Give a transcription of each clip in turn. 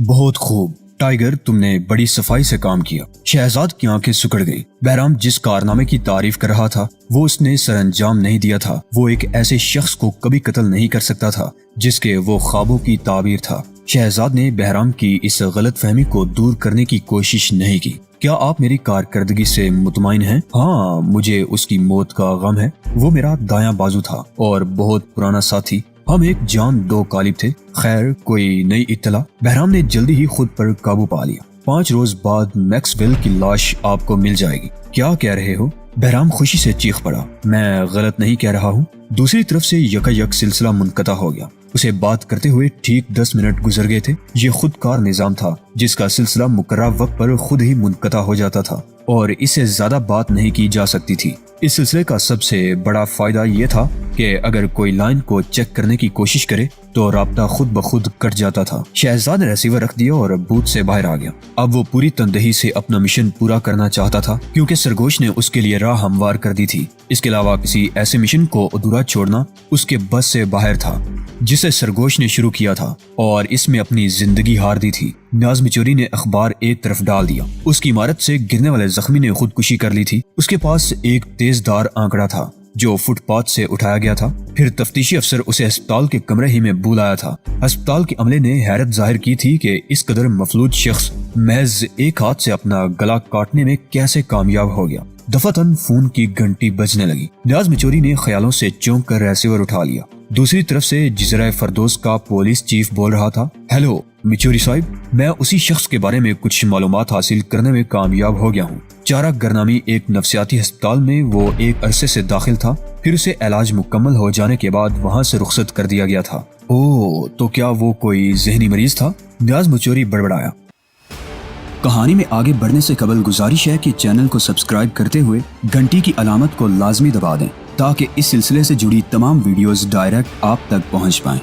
بہت خوب ٹائگر، تم نے بڑی صفائی سے کام کیا۔ شہزاد کی آنکھیں سکڑ گئیں۔ بہرام جس کارنامے کی تعریف کر رہا تھا وہ اس نے سر انجام نہیں دیا تھا۔ وہ ایک ایسے شخص کو کبھی قتل نہیں کر سکتا تھا جس کے وہ خوابوں کی تعبیر تھا۔ شہزاد نے بہرام کی اس غلط فہمی کو دور کرنے کی کوشش نہیں کی۔ کیا آپ میری کارکردگی سے مطمئن ہیں؟ ہاں، مجھے اس کی موت کا غم ہے۔ وہ میرا دایاں بازو تھا اور بہت پرانا ساتھی۔ ہم ایک جان دو قالب تھے۔ خیر، کوئی نئی اطلاع؟ بہرام نے جلدی ہی خود پر قابو پا لیا۔ 5 روز بعد میکس ویل کی لاش آپ کو مل جائے گی۔ کیا کہہ رہے ہو؟ بہرام خوشی سے چیخ پڑا۔ میں غلط نہیں کہہ رہا ہوں۔ دوسری طرف سے یکا سلسلہ منقطع ہو گیا۔ اسے بات کرتے ہوئے ٹھیک 10 منٹ گزر گئے تھے۔ یہ خود کار نظام تھا جس کا سلسلہ مقررہ وقت پر خود ہی منقطع ہو جاتا تھا اور اس سے زیادہ بات نہیں کی جا سکتی تھی۔ اس سلسلے کا سب سے بڑا فائدہ یہ تھا کہ اگر کوئی لائن کو چیک کرنے کی کوشش کرے تو رابطہ خود بخود کٹ جاتا تھا۔ شہزاد نے ریسیور رکھ دیا اور بوتھ سے باہر آ گیا۔ اب وہ پوری تندہی سے اپنا مشن پورا کرنا چاہتا تھا کیونکہ سرگوش نے اس کے لیے راہ ہموار کر دی تھی۔ اس کے علاوہ کسی ایسے مشن کو ادھورا چھوڑنا اس کے بس سے باہر تھا جسے سرگوش نے شروع کیا تھا اور اس میں اپنی زندگی ہار دی تھی۔ نیاز مچوری نے اخبار ایک طرف ڈال دیا۔ اس کی عمارت سے گرنے والے زخمی نے خودکشی کر لی تھی۔ اس کے پاس ایک تیز دھار آنکڑا تھا جو فٹ پاتھ سے اٹھایا گیا تھا۔ پھر تفتیشی افسر اسے ہسپتال کے کمرے ہی میں بلایا تھا۔ ہسپتال کے عملے نے حیرت ظاہر کی تھی کہ اس قدر مفلوج شخص محض ایک ہاتھ سے اپنا گلا کاٹنے میں کیسے کامیاب ہو گیا۔ دفعتاً فون کی گھنٹی بجنے لگی۔ نیاز مچوری نے خیالوں سے چونک کر ریسیور اٹھا لیا۔ دوسری طرف سے جزیرہ فردوس کا پولیس چیف بول رہا تھا۔ ہیلو مچوری صاحب، میں اسی شخص کے بارے میں کچھ معلومات حاصل کرنے میں کامیاب ہو گیا ہوں۔ چارہ گر نامی ایک نفسیاتی ہسپتال میں وہ ایک عرصے سے داخل تھا، پھر اسے علاج مکمل ہو جانے کے بعد وہاں سے رخصت کر دیا گیا تھا۔ اوہ، تو کیا وہ کوئی ذہنی مریض تھا؟ نیاز مچوری بڑبڑایا۔ کہانی میں آگے بڑھنے سے قبل گزارش ہے کہ چینل کو سبسکرائب کرتے ہوئے گھنٹی کی علامت کو لازمی دبا دیں تاکہ اس سلسلے سے جڑی تمام ویڈیوز ڈائریکٹ آپ تک پہنچ پائیں۔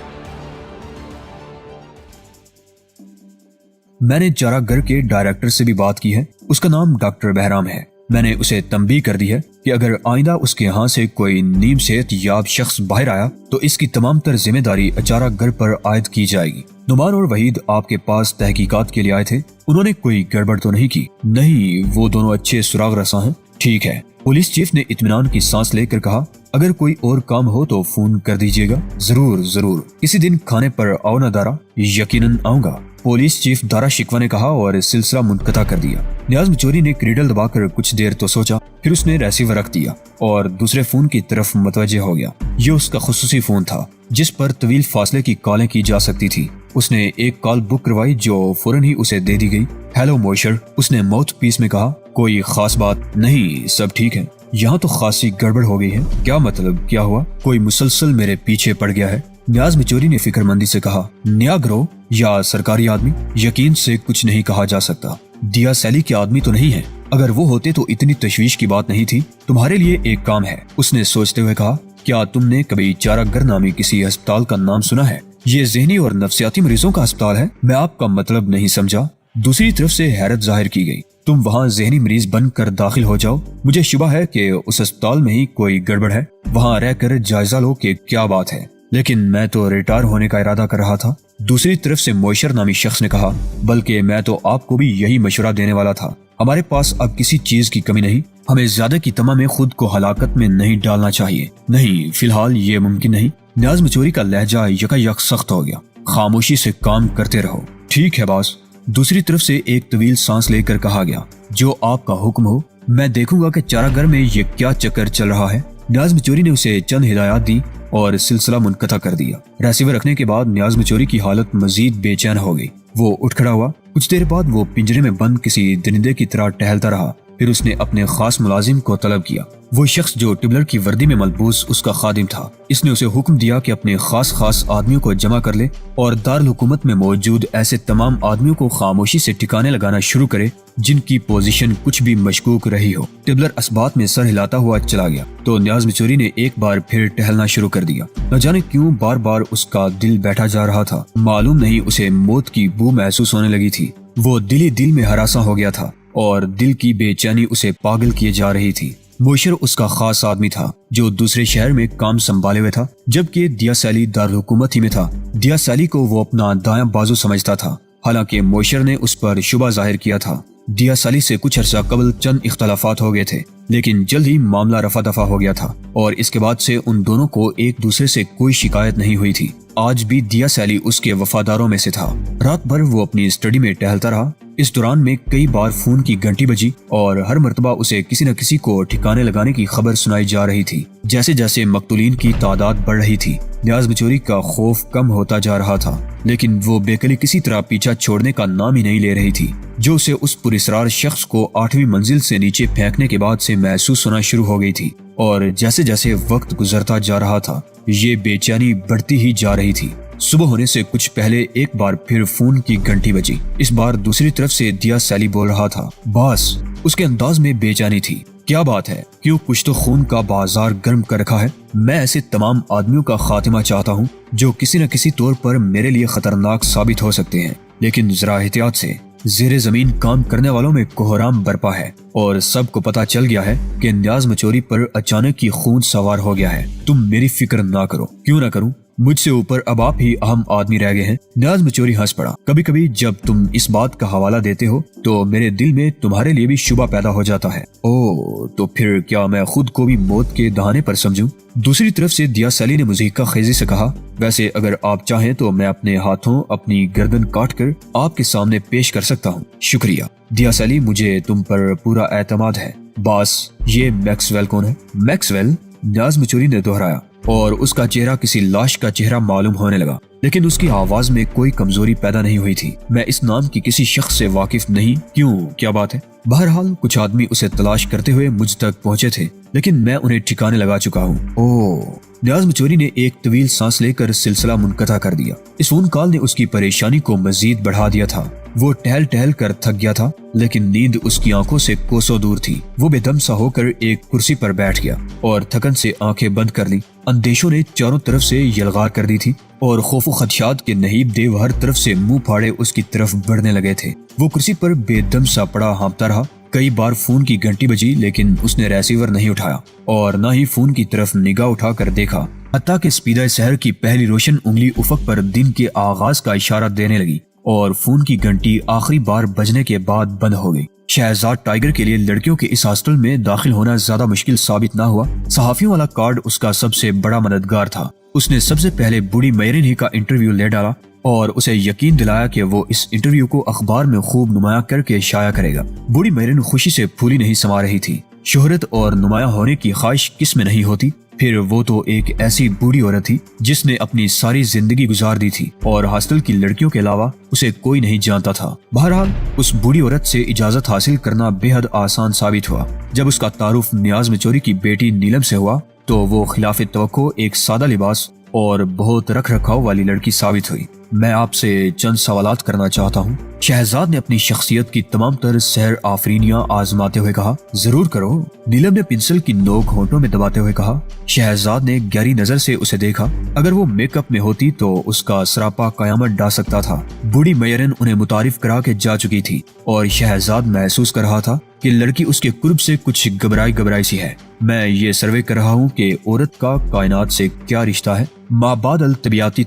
میں نے چارہ گر کے ڈائریکٹر سے بھی بات کی ہے۔ اس کا نام ڈاکٹر بہرام ہے۔ میں نے اسے تنبیہ کر دی ہے کہ اگر آئندہ اس کے ہاں سے کوئی نیم صحت یاب شخص باہر آیا تو اس کی تمام تر ذمہ داری چارہ گر پر عائد کی جائے گی۔ نعمان اور وحید آپ کے پاس تحقیقات کے لیے آئے تھے۔ انہوں نے کوئی گڑبڑ تو نہیں کی؟ نہیں، وہ دونوں اچھے سراغ رساں ہیں۔ ٹھیک ہے، پولیس چیف نے اطمینان کی سانس لے کر کہا۔ اگر کوئی اور کام ہو تو فون کر دیجیے گا۔ ضرور۔ کسی دن کھانے پر آؤ نا دارا؟ یقیناً آؤں گا، پولیس چیف دارا شکوہ نے کہا اور سلسلہ منقطع کر دیا۔ نیاز مچوری نے کریڈل دبا کر کچھ دیر تو سوچا، پھر اس نے ریسیور رکھ دیا اور دوسرے فون کی طرف متوجہ ہو گیا۔ یہ اس کا خصوصی فون تھا جس پر طویل فاصلے کی کالیں کی جا سکتی تھی۔ اس نے ایک کال بک کروائی جو فوراً ہی اسے دے دی گئی۔ ہیلو موئشر، اس نے ماؤتھ پیس میں کہا۔ کوئی خاص بات؟ نہیں، سب ٹھیک ہے۔ یہاں تو خاصی گڑبڑ ہو گئی ہے۔ کیا مطلب؟ کیا ہوا؟ کوئی مسلسل میرے پیچھے پڑ گیا ہے۔ نیاز مچوری نے فکر مندی سے کہا۔ نیا گروہ یا سرکاری آدمی؟ یقین سے کچھ نہیں کہا جا سکتا۔ دیا سیلی کے آدمی تو نہیں ہے؟ اگر وہ ہوتے تو اتنی تشویش کی بات نہیں تھی۔ تمہارے لیے ایک کام ہے، اس نے سوچتے ہوئے کہا۔ کیا تم نے کبھی چارہ گر نامی کسی ہسپتال کا نام سنا ہے؟ یہ ذہنی اور نفسیاتی مریضوں کا ہسپتال ہے؟ میں آپ کا مطلب نہیں سمجھا۔ دوسری طرف سے حیرت ظاہر کی گئی۔ تم وہاں ذہنی مریض بن کر داخل ہو جاؤ؟ مجھے شبہ ہے کہ اس ہسپتال میں ہی کوئی گڑبڑ ہے۔ وہاں رہ کر جائزہ لو کہ کیا بات ہے۔ لیکن میں تو ریٹائر ہونے کا ارادہ کر رہا تھا۔ دوسری طرف سے موئشر نامی شخص نے کہا۔ بلکہ میں تو آپ کو بھی یہی مشورہ دینے والا تھا۔ ہمارے پاس اب کسی چیز کی کمی نہیں۔ ہمیں زیادہ کی تمام میں خود کو ہلاکت میں نہیں ڈالنا چاہیے۔ نہیں، فی الحال یہ ممکن نہیں۔ نیاز مچوری کا لہجہ یکا سخت ہو گیا۔ خاموشی سے کام کرتے رہو۔ ٹھیک ہے باس، دوسری طرف سے ایک طویل سانس لے کر کہا گیا۔ جو آپ کا حکم ہو۔ میں دیکھوں گا کہ چارہ گر میں یہ کیا چکر چل رہا ہے۔ نیاز مچوری نے اسے چند ہدایات دی اور سلسلہ منقطع کر دیا۔ ریسیور رکھنے کے بعد نیاز مچوری کی حالت مزید بے چین ہو گئی۔ وہ اٹھ کھڑا ہوا۔ کچھ دیر بعد وہ پنجرے میں بند کسی درندے کی طرح ٹہلتا رہا۔ پھر اس نے اپنے خاص ملازم کو طلب کیا۔ وہ شخص جو ٹبلر کی وردی میں ملبوس اس کا خادم تھا۔ اس نے اسے حکم دیا کہ اپنے خاص آدمیوں کو جمع کر لے اور دارالحکومت میں موجود ایسے تمام آدمیوں کو خاموشی سے ٹھکانے لگانا شروع کرے جن کی پوزیشن کچھ بھی مشکوک رہی ہو۔ ٹبلر اسبات میں سر ہلاتا ہوا چلا گیا تو نیاز مچوری نے ایک بار پھر ٹہلنا شروع کر دیا۔ نہ جانے کیوں بار بار اس کا دل بیٹھا جا رہا تھا۔ معلوم نہیں اسے موت کی بو محسوس ہونے لگی تھی۔ وہ دل ہی دل میں ہراساں ہو گیا تھا اور دل کی بے چینی اسے پاگل کیے جا رہی تھی۔ موئشر اس کا خاص آدمی تھا جو دوسرے شہر میں کام سنبھالے ہوئے تھا، جبکہ دیا سیلی دارالحکومت ہی میں تھا۔ دیا سیلی کو وہ اپنا دایاں بازو سمجھتا تھا۔ حالانکہ موشر نے اس پر شبہ ظاہر کیا تھا۔ دیا سالی سے کچھ عرصہ قبل چند اختلافات ہو گئے تھے، لیکن جلد ہی معاملہ رفع دفع ہو گیا تھا اور اس کے بعد سے ان دونوں کو ایک دوسرے سے کوئی شکایت نہیں ہوئی تھی۔ آج بھی دیا سالی اس کے وفاداروں میں سے تھا۔ رات بھر وہ اپنی اسٹڈی میں ٹہلتا رہا۔ اس دوران میں کئی بار فون کی گھنٹی بجی اور ہر مرتبہ اسے کسی نہ کسی کو ٹھکانے لگانے کی خبر سنائی جا رہی تھی۔ جیسے جیسے مقتولین کی تعداد بڑھ رہی تھی، نیاز بچوری کا خوف کم ہوتا جا رہا تھا، لیکن وہ بیکلی کسی طرح پیچھا چھوڑنے کا نام ہی نہیں لے رہی تھی، جو اسے اس پراسرار شخص کو 8ویں منزل سے نیچے پھینکنے کے بعد سے محسوس ہونا شروع ہو گئی تھی۔ اور جیسے جیسے وقت گزرتا جا رہا تھا، یہ بے چینی بڑھتی ہی جا رہی تھی۔ صبح ہونے سے کچھ پہلے ایک بار پھر فون کی گھنٹی بجی۔ اس بار دوسری طرف سے دیا سالی بول رہا تھا۔ باس، اس کے انداز میں بے چینی تھی۔ کیا بات ہے؟ کیوں کچھ تو خون کا بازار گرم کر رکھا ہے؟ میں ایسے تمام آدمیوں کا خاتمہ چاہتا ہوں جو کسی نہ کسی طور پر میرے لیے خطرناک ثابت ہو سکتے ہیں، لیکن ذرا احتیاط سے۔ زیر زمین کام کرنے والوں میں کوہرام برپا ہے اور سب کو پتا چل گیا ہے کہ نیاز مچوری پر اچانک ہی خون سوار ہو گیا ہے۔ تم میری فکر نہ کرو۔ کیوں نہ کروں؟ مجھ سے اوپر اب آپ ہی اہم آدمی رہ گئے ہیں۔ نیاز مچوری ہنس پڑا۔ کبھی کبھی جب تم اس بات کا حوالہ دیتے ہو تو میرے دل میں تمہارے لیے بھی شبہ پیدا ہو جاتا ہے۔ اوہ، تو پھر کیا میں خود کو بھی موت کے دہانے پر سمجھوں؟ دوسری طرف سے دیا سالی نے مضحکہ خیزی سے کہا، ویسے اگر آپ چاہیں تو میں اپنے ہاتھوں اپنی گردن کاٹ کر آپ کے سامنے پیش کر سکتا ہوں۔ شکریہ دیا سالی، مجھے تم پر پورا اعتماد ہے۔ باس، یہ میکس ویل کون ہے؟ Max well? نیاز مچوری نے دہرایا اور اس کا چہرہ کسی لاش کا چہرہ معلوم ہونے لگا، لیکن اس کی آواز میں کوئی کمزوری پیدا نہیں ہوئی تھی۔ میں اس نام کی کسی شخص سے واقف نہیں۔ کیوں، کیا بات ہے؟ بہرحال کچھ آدمی اسے تلاش کرتے ہوئے مجھ تک پہنچے تھے، لیکن میں انہیں ٹھکانے لگا چکا ہوں۔ اوہ، نیاز مچوری نے ایک طویل سانس لے کر سلسلہ منقطع کر دیا۔ اس فون کال نے اس کی پریشانی کو مزید بڑھا دیا تھا۔ وہ ٹہل ٹہل کر تھک گیا تھا، لیکن نیند اس کی آنکھوں سے کوسوں دور تھی۔ وہ بے دم سا ہو کر ایک کرسی پر بیٹھ گیا اور تھکن سے آنکھیں بند کر لی۔ اندیشوں نے چاروں طرف سے یلغار کر دی تھی اور خوف و خدشات کے نہیب دیو ہر طرف سے منہ پھاڑے اس کی طرف بڑھنے لگے تھے۔ وہ کرسی پر بے دم سا پڑا ہانپتا رہا۔ کئی بار فون کی گھنٹی بجی، لیکن اس نے ریسیور نہیں اٹھایا اور نہ ہی فون کی طرف نگاہ اٹھا کر دیکھا، حتیٰ کہ سپیدہ سحر کی پہلی روشن انگلی افق پر دن کے آغاز کا اشارہ دینے لگی اور فون کی گھنٹی آخری بار بجنے کے بعد بند ہو گئی۔ شہزاد ٹائیگر کے لیے لڑکیوں کے اس ہاسٹل میں داخل ہونا زیادہ مشکل ثابت نہ ہوا۔ صحافیوں والا کارڈ اس کا سب سے بڑا مددگار تھا۔ اس نے سب سے پہلے بوڑھی میرن ہی کا انٹرویو لے ڈالا اور اسے یقین دلایا کہ وہ اس انٹرویو کو اخبار میں خوب نمایاں کر کے شائع کرے گا۔ بوڑھی میرن خوشی سے پھولی نہیں سما رہی تھی۔ شہرت اور نمایاں ہونے کی خواہش کس میں نہیں ہوتی؟ پھر وہ تو ایک ایسی بوڑھی عورت تھی جس نے اپنی ساری زندگی گزار دی تھی اور ہاسٹل کی لڑکیوں کے علاوہ اسے کوئی نہیں جانتا تھا۔ بہرحال اس بوڑھی عورت سے اجازت حاصل کرنا بے حد آسان ثابت ہوا۔ جب اس کا تعارف نیاز مچوری کی بیٹی نیلم سے ہوا تو وہ خلاف توقع ایک سادہ لباس اور بہت رکھ رکھاؤ والی لڑکی ثابت ہوئی۔ میں آپ سے چند سوالات کرنا چاہتا ہوں۔ شہزاد نے اپنی شخصیت کی تمام تر سحر آفرینیاں آزماتے ہوئے کہا۔ ضرور کرو، نیلم نے پنسل کی نوک ہونٹوں میں دباتے ہوئے کہا۔ شہزاد نے گہری نظر سے اسے دیکھا۔ اگر وہ میک اپ میں ہوتی تو اس کا سراپا قیامت ڈا سکتا تھا۔ بوڑھی میرن انہیں متعارف کرا کے جا چکی تھی اور شہزاد محسوس کر رہا تھا کہ لڑکی اس کے قرب سے کچھ گھبرائی سی ہے۔ میں یہ سروے کر رہا ہوں کہ عورت کا کائنات سے کیا رشتہ ہے مابعد الطبیعتی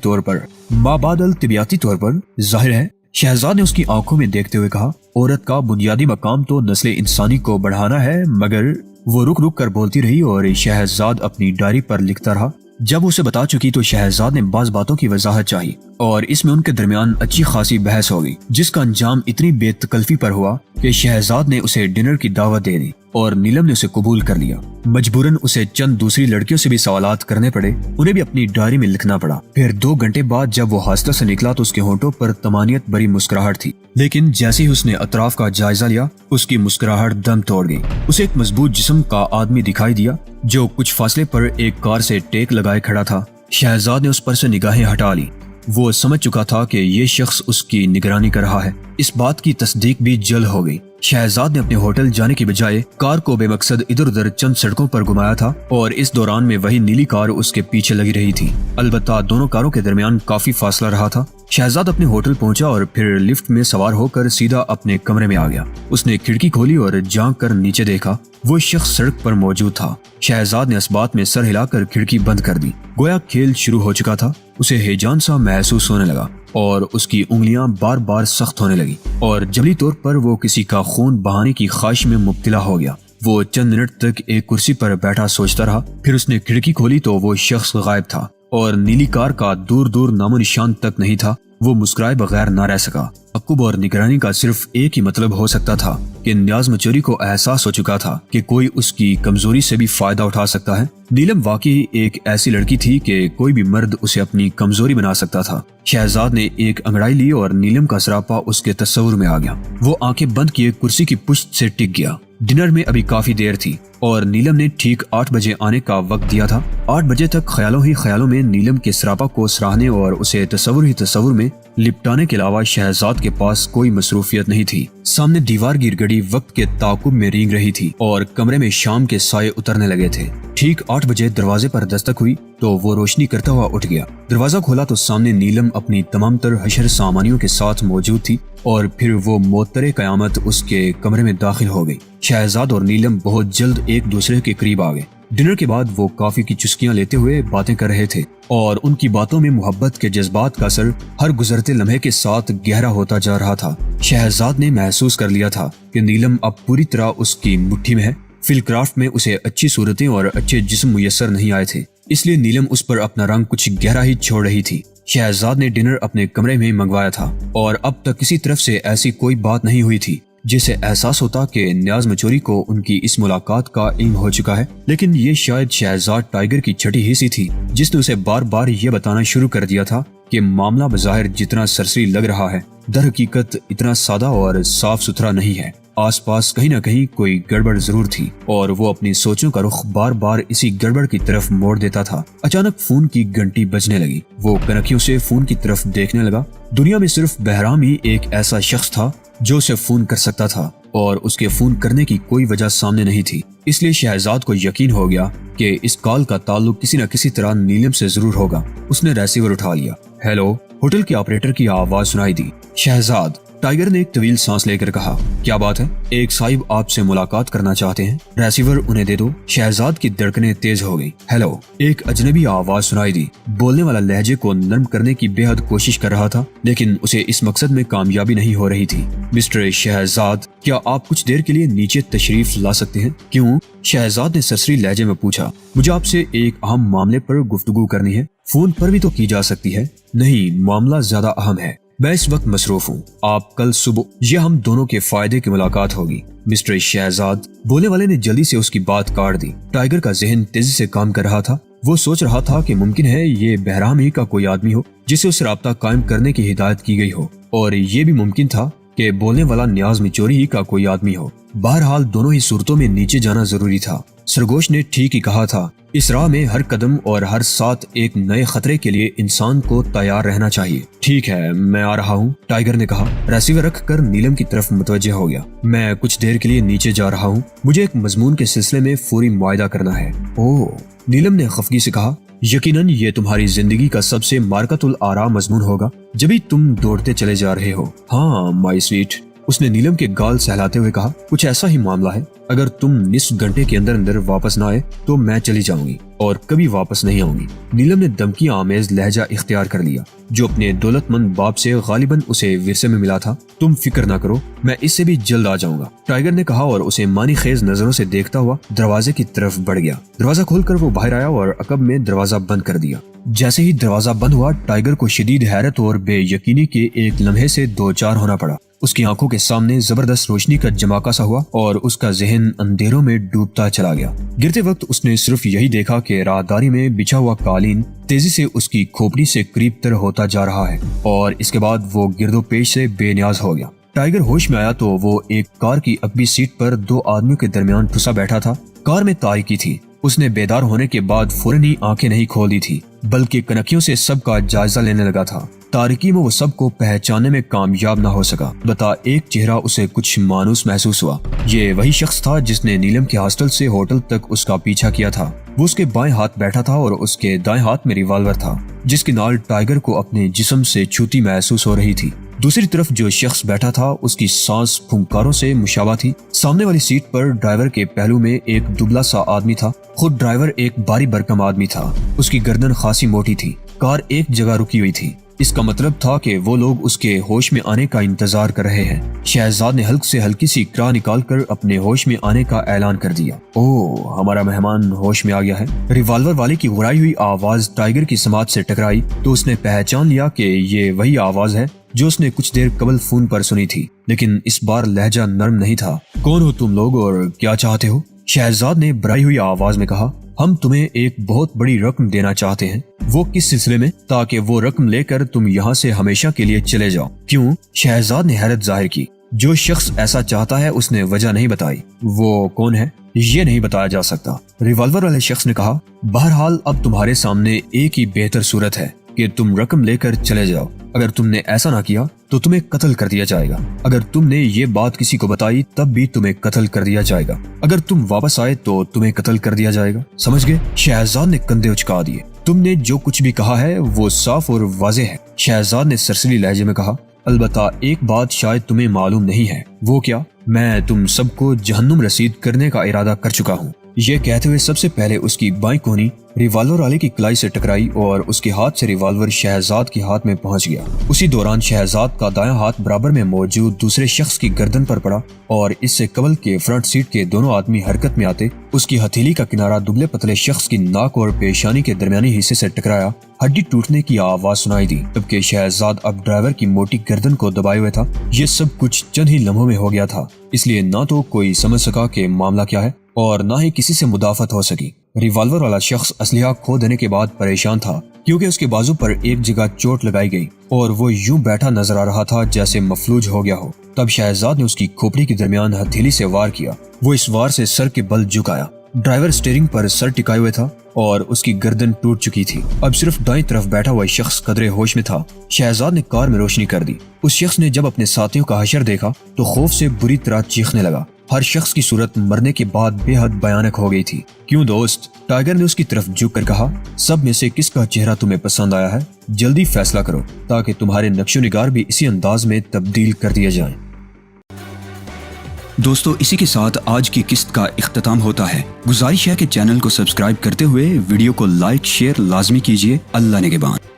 طور پر ظاہر ہے، شہزاد نے اس کی آنکھوں میں دیکھتے ہوئے کہا۔ عورت کا بنیادی مقام تو نسل انسانی کو بڑھانا ہے، مگر وہ رک رک کر بولتی رہی اور شہزاد اپنی ڈائری پر لکھتا رہا۔ جب اسے بتا چکی تو شہزاد نے بعض باتوں کی وضاحت چاہی اور اس میں ان کے درمیان اچھی خاصی بحث ہو گئی، جس کا انجام اتنی بے تکلفی پر ہوا کہ شہزاد نے اسے ڈنر کی دعوت دے دی اور نیلم نے اسے قبول کر لیا۔ مجبوراً اسے چند دوسری لڑکیوں سے بھی سوالات کرنے پڑے، انہیں بھی اپنی ڈائری میں لکھنا پڑا۔ پھر 2 گھنٹے بعد جب وہ ہاسٹل سے نکلا تو اس کے ہونٹوں پر طمانینت بری مسکراہٹ تھی، لیکن جیسے ہی اس نے اطراف کا جائزہ لیا اس کی مسکراہٹ دم توڑ گئی۔ اسے ایک مضبوط جسم کا آدمی دکھائی دیا جو کچھ فاصلے پر ایک کار سے ٹیک لگائے کھڑا تھا۔ شہزاد نے اس پر سے نگاہیں ہٹا لی۔ وہ سمجھ چکا تھا کہ یہ شخص اس کی نگرانی کر رہا ہے۔ اس بات کی تصدیق بھی جلد ہو گئی۔ شہزاد نے اپنے ہوٹل جانے کی بجائے کار کو بے مقصد ادھر ادھر چند سڑکوں پر گھمایا تھا اور اس دوران میں وہی نیلی کار اس کے پیچھے لگی رہی تھی۔ البتہ دونوں کاروں کے درمیان کافی فاصلہ رہا تھا۔ شہزاد اپنے ہوٹل پہنچا اور پھر لفٹ میں سوار ہو کر سیدھا اپنے کمرے میں آ گیا۔ اس نے کھڑکی کھولی اور جھانک کر نیچے دیکھا۔ وہ شخص سڑک پر موجود تھا۔ شہزاد نے اس بات میں سر ہلا کر کھڑکی بند کر دی۔ گویا کھیل شروع ہو چکا تھا۔ اسے ہیجان سا محسوس ہونے لگا اور اس کی انگلیاں بار بار سخت ہونے لگی اور جبری طور پر وہ کسی کا خون بہانے کی خواہش میں مبتلا ہو گیا۔ وہ چند منٹ تک ایک کرسی پر بیٹھا سوچتا رہا، پھر اس نے کھڑکی کھولی تو وہ شخص غائب تھا اور نیلی کار کا دور دور نام و نشان تک نہیں تھا۔ وہ مسکرائے بغیر نہ رہ سکا۔ تعقب اور نگرانی کا صرف ایک ہی مطلب ہو سکتا تھا کہ نیاز مچوری کو احساس ہو چکا تھا کہ کوئی اس کی کمزوری سے بھی فائدہ اٹھا سکتا ہے۔ نیلم واقعی ایک ایسی لڑکی تھی کہ کوئی بھی مرد اسے اپنی کمزوری بنا سکتا تھا۔ شہزاد نے ایک انگڑائی لی اور نیلم کا سراپا اس کے تصور میں آ گیا۔ وہ آنکھیں بند کیے کرسی کی پشت سے ٹک گیا۔ ڈنر میں ابھی کافی دیر تھی اور نیلم نے ٹھیک 8 بجے آنے کا وقت دیا تھا۔ 8 بجے تک خیالوں ہی خیالوں میں نیلم کے سراپا کو سراہنے اور اسے تصور ہی تصور میں لپٹانے کے علاوہ شہزاد کے پاس کوئی مصروفیت نہیں تھی۔ سامنے دیوار گر گڑی وقت کے تعاقب میں رینگ رہی تھی اور کمرے میں شام کے سائے اترنے لگے تھے۔ ٹھیک 8 بجے دروازے پر دستک ہوئی تو وہ روشنی کرتا ہوا اٹھ گیا۔ دروازہ کھولا تو سامنے نیلم اپنی تمام تر حشر سامانیوں کے ساتھ موجود تھی اور پھر وہ معطر قیامت اس کے کمرے میں داخل ہو گئی۔ شہزاد اور نیلم بہت جلد ایک دوسرے کے قریب آ گئے۔ ڈنر کے بعد وہ کافی کی چسکیاں لیتے ہوئے باتیں کر رہے تھے اور ان کی باتوں میں محبت کے جذبات کا اثر ہر گزرتے لمحے کے ساتھ گہرا ہوتا جا رہا تھا۔ شہزاد نے محسوس کر لیا تھا کہ نیلم اب پوری طرح اس کی مٹھی میں ہے۔ فل کرافٹ میں اسے اچھی صورتیں اور اچھے جسم میسر نہیں آئے تھے، اس لیے نیلم اس پر اپنا رنگ کچھ گہرا ہی چھوڑ رہی تھی۔ شہزاد نے ڈنر اپنے کمرے میں منگوایا تھا اور اب تک کسی طرف سے ایسی کوئی بات نہیں ہوئی تھی جسے احساس ہوتا کہ نیاز مچوری کو ان کی اس ملاقات کا علم ہو چکا ہے۔ لیکن یہ شاید شہزاد ٹائیگر کی چھٹی حصی تھی جس نے اسے بار بار یہ بتانا شروع کر دیا تھا کہ معاملہ بظاہر جتنا سرسری لگ رہا ہے در حقیقت اتنا سادہ اور صاف ستھرا نہیں ہے۔ آس پاس کہیں نہ کہیں کوئی گڑبڑ ضرور تھی اور وہ اپنی سوچوں کا رخ بار بار اسی گڑبڑ کی طرف موڑ دیتا تھا۔ اچانک فون کی گھنٹی بجنے لگی۔ وہ کنکھیوں سے فون کی طرف دیکھنے لگا۔ دنیا میں صرف بہرام ہی ایک ایسا شخص تھا جو اسے فون کر سکتا تھا اور اس کے فون کرنے کی کوئی وجہ سامنے نہیں تھی۔ اس لیے شہزاد کو یقین ہو گیا کہ اس کال کا تعلق کسی نہ کسی طرح نیلم سے ضرور ہوگا۔ اس نے ریسیور اٹھا لیا۔ ہیلو، ہوٹل کے آپریٹر کی آواز سنائی دی۔ شہزاد، ٹائیگر نے ایک طویل سانس لے کر کہا، کیا بات ہے؟ ایک صاحب آپ سے ملاقات کرنا چاہتے ہیں۔ ریسیور انہیں دے دو۔ شہزاد کی دھڑکنیں تیز ہو گئی۔ ہیلو، ایک اجنبی آواز سنائی دی۔ بولنے والا لہجے کو نرم کرنے کی بے حد کوشش کر رہا تھا لیکن اسے اس مقصد میں کامیابی نہیں ہو رہی تھی۔ مسٹر شہزاد، کیا آپ کچھ دیر کے لیے نیچے تشریف لا سکتے ہیں؟ کیوں؟ شہزاد نے سرسری لہجے میں پوچھا۔ مجھے آپ سے ایک اہم معاملے پر گفتگو کرنی ہے۔ فون پر بھی تو کی جا سکتی ہے۔ نہیں، معاملہ زیادہ اہم ہے۔ میں اس وقت مصروف ہوں۔ آپ کل صبح، یہ ہم دونوں کے فائدے کی ملاقات ہوگی۔ مسٹر شہزاد، بولنے والے نے جلدی سے اس کی بات کاٹ دی۔ ٹائیگر کا ذہن تیزی سے کام کر رہا تھا۔ وہ سوچ رہا تھا کہ ممکن ہے یہ بہرام ہی کا کوئی آدمی ہو جسے اس رابطہ قائم کرنے کی ہدایت کی گئی ہو، اور یہ بھی ممکن تھا کہ بولنے والا نیاز مچوری ہی کا کوئی آدمی ہو۔ بہرحال دونوں ہی صورتوں میں نیچے جانا ضروری تھا۔ سرگوش نے ٹھیک ہی کہا تھا، اس راہ میں ہر قدم اور ہر ساتھ ایک نئے خطرے کے لیے انسان کو تیار رہنا چاہیے۔ ٹھیک ہے، میں آ رہا ہوں، ٹائیگر نے کہا۔ ریسیور رکھ کر نیلم کی طرف متوجہ ہو گیا۔ میں کچھ دیر کے لیے نیچے جا رہا ہوں، مجھے ایک مضمون کے سلسلے میں فوری معاہدہ کرنا ہے۔ اوہ، نیلم نے خفگی سے کہا، یقیناً یہ تمہاری زندگی کا سب سے مارکت الآراء مضمون ہوگا جبھی تم دوڑتے چلے جا رہے ہو۔ ہاں مائی سویٹ، اس نے نیلم کے گال سہلاتے ہوئے کہا، کچھ ایسا ہی معاملہ ہے۔ اگر تم نصف گھنٹے کے اندر اندر واپس نہ آئے تو میں چلی جاؤں گی اور کبھی واپس نہیں آؤں گی۔ نیلم نے دھمکی آمیز لہجہ اختیار کر لیا جو اپنے دولت مند باپ سے غالباً اسے ورثے میں ملا تھا۔ تم فکر نہ کرو، میں اس سے بھی جلد آ جاؤں گا، ٹائیگر نے کہا اور اسے معنی خیز نظروں سے دیکھتا ہوا دروازے کی طرف بڑھ گیا۔ دروازہ کھول کر وہ باہر آیا اور عقب میں دروازہ بند کر دیا۔ جیسے ہی دروازہ بند ہوا، ٹائیگر کو شدید حیرت اور بے یقینی کے ایک لمحے سے دو چار ہونا پڑا۔ اس کی آنکھوں کے سامنے زبردست روشنی کا جماکا سا ہوا اور اس کا ذہن اندھیروں میں ڈوبتا چلا گیا۔ گرتے وقت اس نے صرف یہی دیکھا کہ راہداری میں بچھا ہوا قالین تیزی سے اس کی کھوپڑی سے قریب تر ہوتا جا رہا ہے اور اس کے بعد وہ گرد و پیش سے بے نیاز ہو گیا۔ ٹائیگر ہوش میں آیا تو وہ ایک کار کی عقبی سیٹ پر دو آدمیوں کے درمیان ٹھسا بیٹھا تھا۔ کار میں تاریکی تھی۔ اس نے بیدار ہونے کے بعد فوراً ہی آنکھیں نہیں کھول دی تھی بلکہ کنکھیوں سے سب کا جائزہ لینے لگا تھا۔ تاریکی میں وہ سب کو پہچاننے میں کامیاب نہ ہو سکا۔ بتا ایک چہرہ اسے کچھ مانوس محسوس ہوا۔ یہ وہی شخص تھا جس نے نیلم کے ہاسٹل سے ہوٹل تک اس کا پیچھا کیا تھا۔ وہ اس کے بائیں ہاتھ بیٹھا تھا اور اس کے دائیں ہاتھ میں ریوالور تھا جس کی نال ٹائیگر کو اپنے جسم سے چھوتی محسوس ہو رہی تھی۔ دوسری طرف جو شخص بیٹھا تھا اس کی سانس پھنکاروں سے مشابہ تھی۔ سامنے والی سیٹ پر ڈرائیور کے پہلو میں ایک دبلا سا آدمی تھا۔ خود ڈرائیور ایک باری برکم آدمی تھا۔ اس کی گردن خاصی موٹی تھی کار ایک جگہ رکی ہوئی تھی۔ اس کا مطلب تھا کہ وہ لوگ اس کے ہوش میں آنے کا انتظار کر رہے ہیں۔ شہزاد نے حلق سے ہلکی سی کرا نکال کر اپنے ہوش میں آنے کا اعلان کر دیا۔ اوہ، ہمارا مہمان ہوش میں آ گیا ہے۔ ریوالور والے کی غرائی ہوئی آواز ٹائیگر کی سماعت سے ٹکرائی تو اس نے پہچان لیا کہ یہ وہی آواز ہے جو اس نے کچھ دیر قبل فون پر سنی تھی، لیکن اس بار لہجہ نرم نہیں تھا۔ کون ہو تم لوگ اور کیا چاہتے ہو؟ شہزاد نے بھرائی ہوئی آواز میں کہا۔ ہم تمہیں ایک بہت بڑی رقم دینا چاہتے ہیں۔ وہ کس سلسلے میں؟ تاکہ وہ رقم لے کر تم یہاں سے ہمیشہ کے لیے چلے جاؤ۔ کیوں؟ شہزاد نے حیرت ظاہر کی۔ جو شخص ایسا چاہتا ہے اس نے وجہ نہیں بتائی۔ وہ کون ہے؟ یہ نہیں بتایا جا سکتا، ریوالور والے شخص نے کہا۔ بہرحال اب تمہارے سامنے ایک ہی بہتر صورت ہے کہ تم رقم لے کر چلے جاؤ۔ اگر تم نے ایسا نہ کیا تو تمہیں قتل کر دیا جائے گا۔ اگر تم نے یہ بات کسی کو بتائی تب بھی تمہیں قتل کر دیا جائے گا۔ اگر تم واپس آئے تو تمہیں قتل کر دیا جائے گا۔ سمجھ گئے؟ شہزاد نے کندھے اچکا دیے۔ تم نے جو کچھ بھی کہا ہے وہ صاف اور واضح ہے، شہزاد نے سرسری لہجے میں کہا۔ البتہ ایک بات شاید تمہیں معلوم نہیں ہے۔ وہ کیا؟ میں تم سب کو جہنم رسید کرنے کا ارادہ کر چکا ہوں۔ یہ کہتے ہوئے سب سے پہلے اس کی بائیں کونی ریوالور والے کی کلائی سے ٹکرائی اور اس کے ہاتھ سے ریوالور شہزاد کے ہاتھ میں پہنچ گیا۔ اسی دوران شہزاد کا دایاں ہاتھ برابر میں موجود دوسرے شخص کی گردن پر پڑا اور اس سے قبل کے فرنٹ سیٹ کے دونوں آدمی حرکت میں آتے اس کی ہتھیلی کا کنارہ دبلے پتلے شخص کی ناک اور پیشانی کے درمیانی حصے سے ٹکرایا۔ ہڈی ٹوٹنے کی آواز سنائی دی، جبکہ شہزاد اب ڈرائیور کی موٹی گردن کو دبائے ہوئے تھا۔ یہ سب کچھ چند ہی لمحوں میں ہو گیا تھا، اس لیے نہ تو کوئی سمجھ سکا کہ معاملہ کیا ہے اور نہ ہی کسی سے مدافعت ہو سکی۔ ریوالور والا شخص اسلحہ کھو دینے کے بعد پریشان تھا کیونکہ اس کے بازو پر ایک جگہ چوٹ لگائی گئی اور وہ یوں بیٹھا نظر آ رہا تھا جیسے مفلوج ہو گیا ہو۔ تب شہزاد نے اس کی کھوپڑی کے درمیان ہتھیلی سے وار کیا۔ وہ اس وار سے سر کے بل جھکایا۔ ڈرائیور اسٹیئرنگ پر سر ٹکائے ہوئے تھا اور اس کی گردن ٹوٹ چکی تھی۔ اب صرف دائیں طرف بیٹھا ہوا شخص قدرے ہوش میں تھا۔ شہزاد نے کار میں روشنی کر دی۔ اس شخص نے جب اپنے ساتھیوں کا حشر دیکھا تو خوف سے بری طرح چیخنے لگا۔ ہر شخص کی صورت مرنے کے بعد بے حد بھیانک ہو گئی تھی۔ کیوں دوست؟ ٹائیگر نے اس کی طرف جھک کر کہا۔ سب میں سے کس کا چہرہ تمہیں پسند آیا ہے؟ جلدی فیصلہ کرو تاکہ تمہارے نقش و نگار بھی اسی انداز میں تبدیل کر دیے جائیں۔ دوستو، اسی کے ساتھ آج کی قسط کا اختتام ہوتا ہے۔ گزارش ہے کہ چینل کو سبسکرائب کرتے ہوئے ویڈیو کو لائک شیئر لازمی کیجیے۔ اللہ نگہبان۔